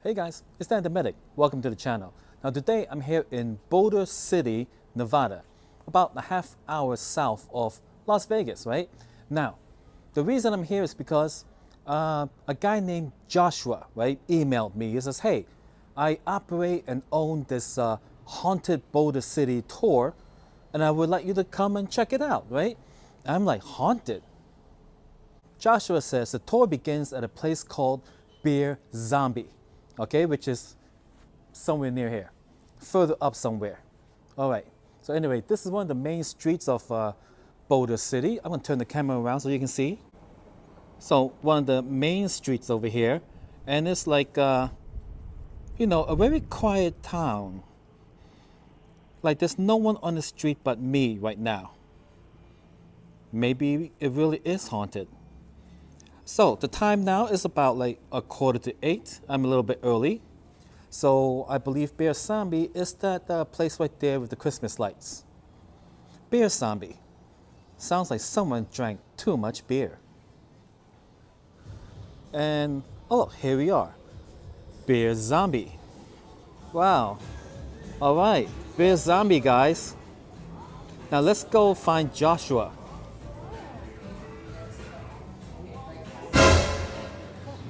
Hey guys, it's Dan the Medic. Welcome to the channel. Now today I'm here in Boulder City, Nevada, about a half hour south of Las Vegas, right? Now, the reason I'm here is because a guy named Joshua, right, emailed me. He says, hey, I operate and own this haunted Boulder City tour, and I would like you to come and check it out, right? I'm like, haunted? Joshua says the tour begins at a place called Beer Zombie, okay, which is somewhere near here, further up somewhere. All right, so anyway, this is one of the main streets of Boulder City. I'm gonna turn the camera around so you can see. So one of the main streets over here, and it's like, you know, a very quiet town. Like there's no one on the street but me right now. Maybe it really is haunted. So the time now is about like 7:45. I'm a little bit early. So I believe Beer Zombie is that place right there with the Christmas lights. Beer Zombie. Sounds like someone drank too much beer. And oh, here we are. Beer Zombie. Wow. All right, Beer Zombie, guys. Now let's go find Joshua.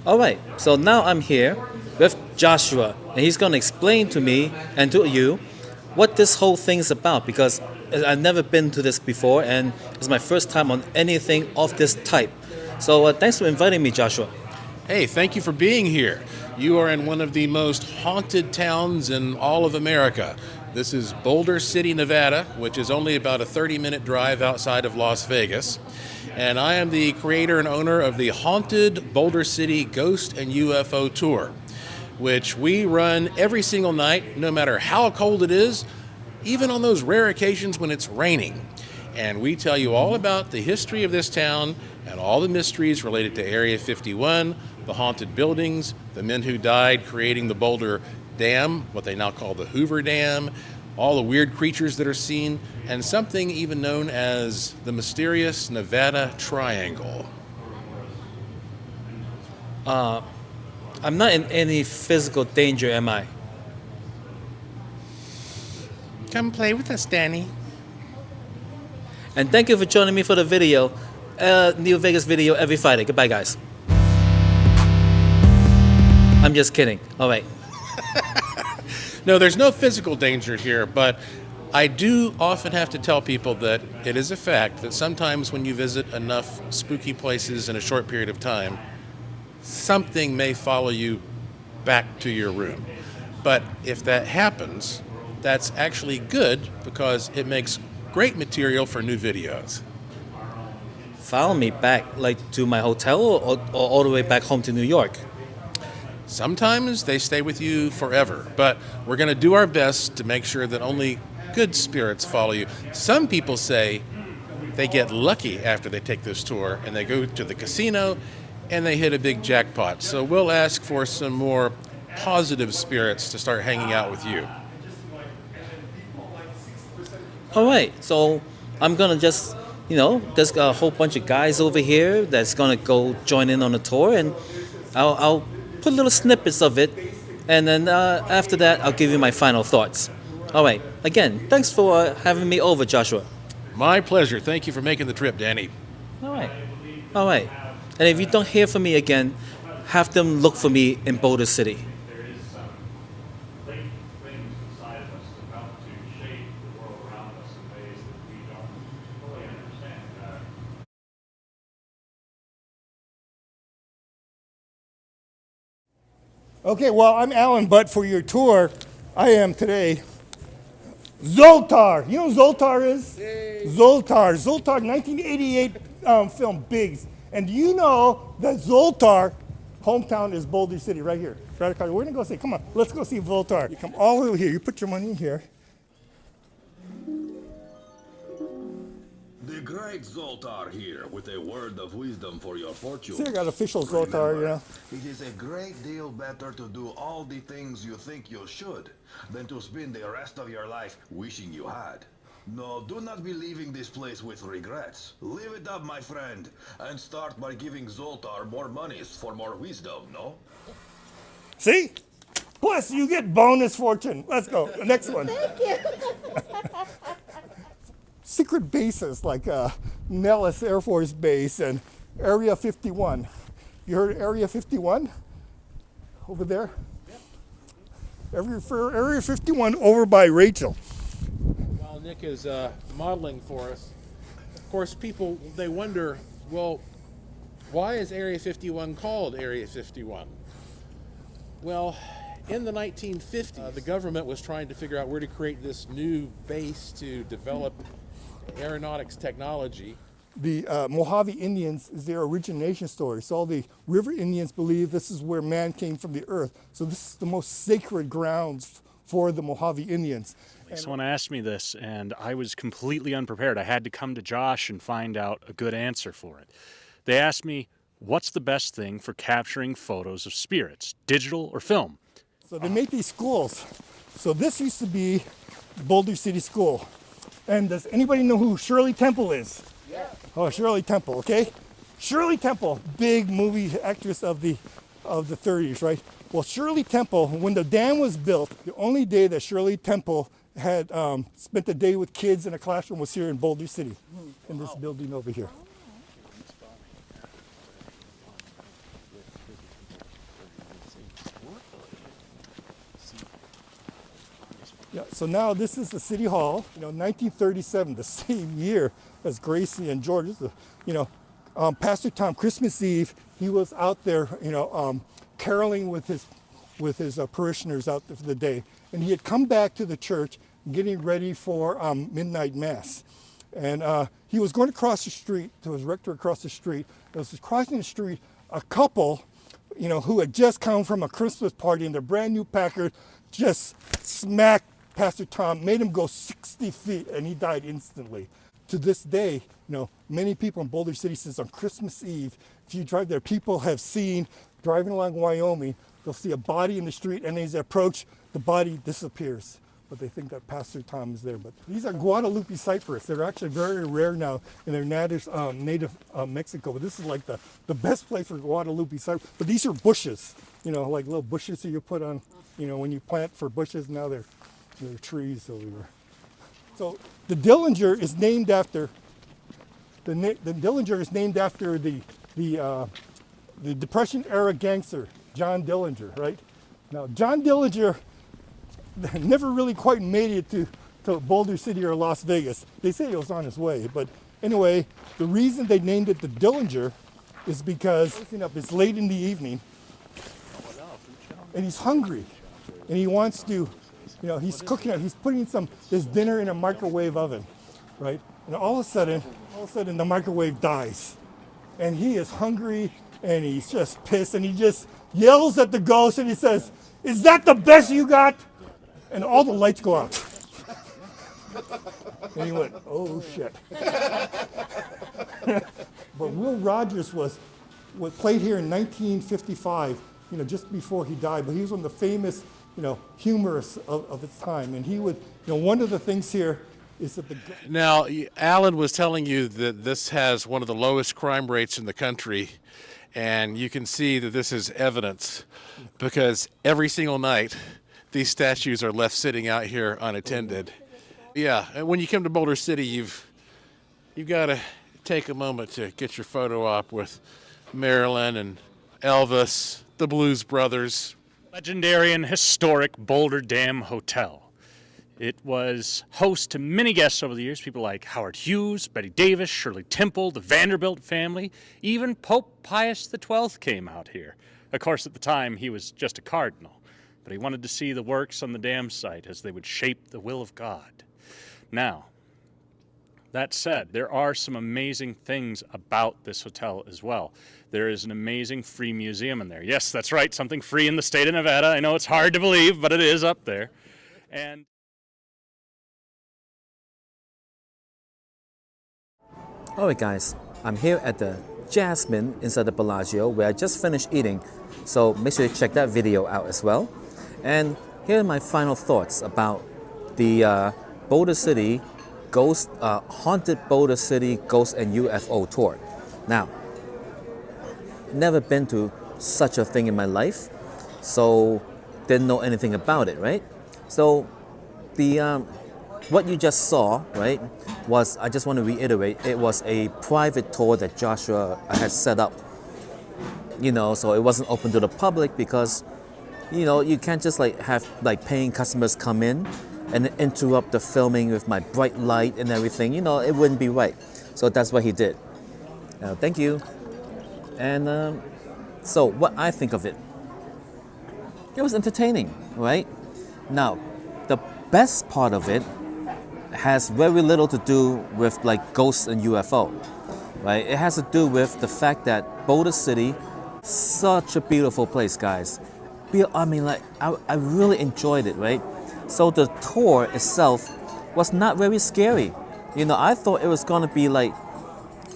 All right, so now I'm here with Joshua, and he's going to explain to me and to you what this whole thing is about, because I've never been to this before, and it's my first time on anything of this type. So thanks for inviting me, Joshua. Hey, thank you for being here. You are in one of the most haunted towns in all of America. This is Boulder City, Nevada, which is only about a 30-minute drive outside of Las Vegas. And I am the creator and owner of the Haunted Boulder City Ghost and UFO Tour, which we run every single night, no matter how cold it is, even on those rare occasions when it's raining. And we tell you all about the history of this town and all the mysteries related to Area 51, the haunted buildings, the men who died creating the Boulder Dam, what they now call the Hoover Dam, all the weird creatures that are seen, and something even known as the mysterious Nevada Triangle. I'm not in any physical danger, am I? Come play with us, Danny. And thank you for joining me for the video, New Vegas video every Friday. Goodbye, guys. I'm just kidding. All right. No, there's no physical danger here, but I do often have to tell people that it is a fact that sometimes when you visit enough spooky places in a short period of time, something may follow you back to your room. But if that happens, that's actually good because it makes great material for new videos. Follow me back, like to my hotel or all the way back home to New York? Sometimes they stay with you forever, but we're going to do our best to make sure that only good spirits follow you. Some people say they get lucky after they take this tour and they go to the casino and they hit a big jackpot. So we'll ask for some more positive spirits to start hanging out with you. All right, so I'm gonna just, you know, there's a whole bunch of guys over here that's gonna go join in on the tour, and I'll put little snippets of it, and then after that, I'll give you my final thoughts. All right, again, thanks for having me over, Joshua. My pleasure. Thank you for making the trip, Danny. All right, all right. And if you don't hear from me again, have them look for me in Boulder City. There is some latent things inside of us about to shape the world around us in ways that we don't fully understand. Okay, well, I'm Alan, but for your tour, I am today Zoltar. You know who Zoltar is? Yay. Zoltar, 1988 film, Biggs. And do you know that Zoltar, hometown is Boulder City, right here. Right across. We're gonna go see, come on, let's go see Zoltar. You come all the way over here, you put your money in here. The great Zoltar here with a word of wisdom for your fortune. See, I got official Zoltar, you know. It is a great deal better to do all the things you think you should than to spend the rest of your life wishing you had. No, do not be leaving this place with regrets. Live it up, my friend, and start by giving Zoltar more monies for more wisdom, no? See? Plus, you get bonus fortune. Let's go. The next one. Thank you. Secret bases like Nellis Air Force Base and Area 51. You heard of Area 51? Over there? Area 51 over by Rachel. While Nick is modeling for us, of course, people, they wonder, well, why is Area 51 called Area 51? Well, in the 1950s, the government was trying to figure out where to create this new base to develop aeronautics technology. The Mojave Indians is their origination story. So all the river Indians believe this is where man came from the earth. So this is the most sacred grounds for the Mojave Indians. Someone asked me this, and I was completely unprepared. I had to come to Josh and find out a good answer for it. They asked me, what's the best thing for capturing photos of spirits, digital or film? So they make these schools. So this used to be Boulder City School. And does anybody know who Shirley Temple is? Yeah. Oh, Shirley Temple, okay? Shirley Temple, big movie actress of the 30s, right? Well, Shirley Temple, when the dam was built, the only day that Shirley Temple had spent the day with kids in a classroom was here in Boulder City, in this building over here. Yeah, so now this is the City Hall, 1937, the same year as Gracie and George. Pastor Tom, Christmas Eve, he was out there, caroling with his parishioners out there for the day. And he had come back to the church getting ready for midnight mass. And he was going to cross the street to his rector across the street. It was crossing the street, a couple, who had just come from a Christmas party in their brand new Packard, just smacked Pastor Tom, made him go 60 feet, and he died instantly. To this day, many people in Boulder City says on Christmas Eve, if you drive there, people have seen, driving along Wyoming, they'll see a body in the street, and as they approach, the body disappears. But they think that Pastor Tom is there. But these are Guadalupe cypress. They're actually very rare now in their native Mexico. But this is like the best place for Guadalupe cypress. But these are bushes, like little bushes that you put on, when you plant for bushes. Now they're trees over there. So the Dillinger is named after the Dillinger is named after the Depression era gangster John Dillinger, right? Now John Dillinger never really quite made it to Boulder City or Las Vegas. They say he was on his way, but anyway, the reason they named it the Dillinger is because it's late in the evening and he's hungry and he wants to. He's cooking, he's putting his dinner in a microwave oven, right? And all of a sudden the microwave dies. And he is hungry and he's just pissed and he just yells at the ghost and he says, "Is that the best you got?" And all the lights go out. And he went, "Oh shit." But Will Rogers was played here in 1955, just before he died, but he was one of the famous humorous of its time. And he would, one of the things here is that Now, Alan was telling you that this has one of the lowest crime rates in the country, and you can see that this is evidence because every single night these statues are left sitting out here unattended. Yeah, and when you come to Boulder City, you've got to take a moment to get your photo op with Marilyn and Elvis, the Blues Brothers. Legendary and historic Boulder Dam Hotel. It was host to many guests over the years, people like Howard Hughes, Betty Davis, Shirley Temple, the Vanderbilt family, even Pope Pius XII came out here. Of course, at the time, he was just a cardinal, but he wanted to see the works on the dam site as they would shape the will of God. Now, that said, there are some amazing things about this hotel as well. There is an amazing free museum in there. Yes, that's right, something free in the state of Nevada. I know it's hard to believe, but it is up there. And Alright guys, I'm here at the Jasmine inside the Bellagio where I just finished eating, so make sure you check that video out as well. And here are my final thoughts about the Boulder City Ghost, Haunted Boulder City Ghost and UFO Tour. Now, never been to such a thing in my life, so didn't know anything about it, right? So the what you just saw, right, was, I just want to reiterate, it was a private tour that Joshua had set up. So it wasn't open to the public because, you can't just have paying customers come in and interrupt the filming with my bright light and everything. It wouldn't be right. So that's what he did. Thank you. And so what I think of it, it was entertaining, right? Now, the best part of it has very little to do with ghosts and UFO, right? It has to do with the fact that Boulder City, such a beautiful place, guys. I mean, I really enjoyed it, right? So the tour itself was not very scary. I thought it was gonna be I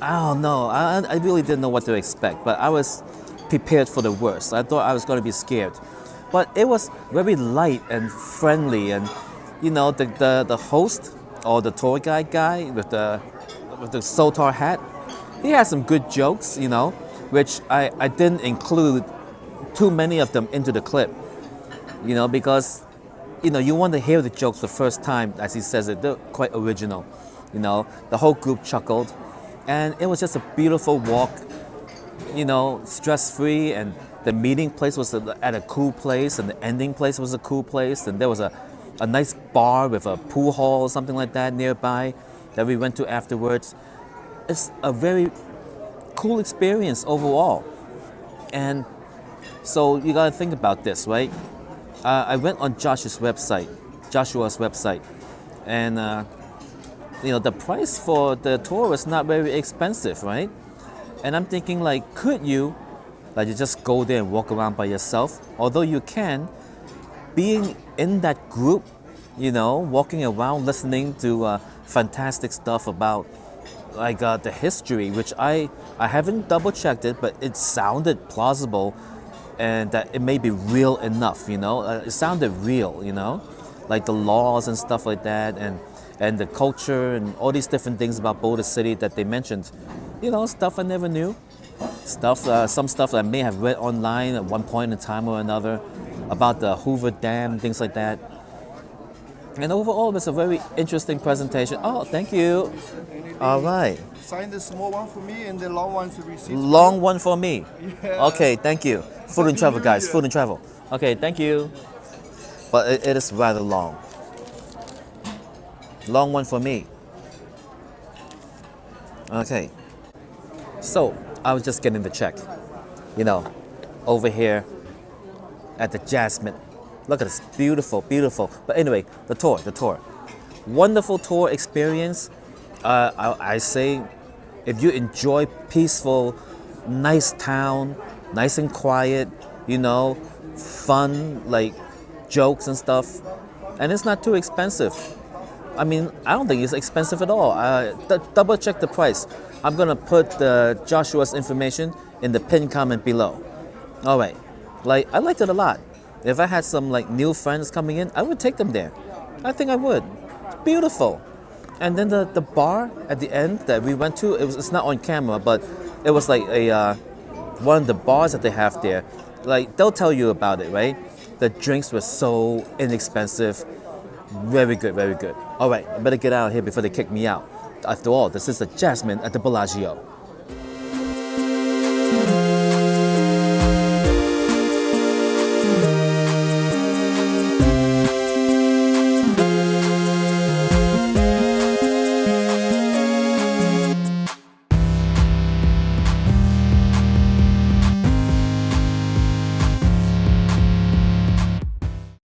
don't know. I really didn't know what to expect, but I was prepared for the worst. I thought I was gonna be scared. But it was very light and friendly, and the host or the tour guide guy with the Zoltar hat, he had some good jokes, which I didn't include too many of them into the clip, because you want to hear the jokes the first time, as he says it. They're quite original. The whole group chuckled, and it was just a beautiful walk, stress-free, and the meeting place was at a cool place, and the ending place was a cool place, and there was a nice bar with a pool hall or something like that nearby that we went to afterwards. It's a very cool experience overall. And so you gotta think about this, right? I went on Joshua's website, and the price for the tour was not very expensive, right? And I'm thinking, could you just go there and walk around by yourself? Although you can, being in that group, walking around listening to fantastic stuff about the history, which I haven't double checked it, but it sounded plausible, and that it may be real enough. It sounded real, the laws and stuff like that, and the culture and all these different things about Boulder City that they mentioned. Stuff I never knew. Some stuff that I may have read online at one point in time or another about the Hoover Dam, things like that. And overall, it's a very interesting presentation. Oh, thank you. All right. Sign the small one for me and the long one to receive. Long one for me. Yeah. Okay, thank you. Food and travel, guys. Food and travel. Okay, thank you. But it is rather long. Long one for me. Okay. So I was just getting the check. Over here at the Jasmine. Look at this, beautiful, beautiful. But anyway, the tour. Wonderful tour experience. I say, if you enjoy peaceful, nice town, nice and quiet, fun, jokes and stuff, and it's not too expensive. I mean, I don't think it's expensive at all. Double check the price. I'm gonna put Joshua's information in the pinned comment below. All right, I liked it a lot. If I had some new friends coming in, I would take them there. I think I would. It's beautiful. And then the bar at the end that we went to, it's not on camera, but it was one of the bars that they have there. They'll tell you about it, right? The drinks were so inexpensive. Very good, very good. All right, I better get out of here before they kick me out. After all, this is the Jasmine at the Bellagio.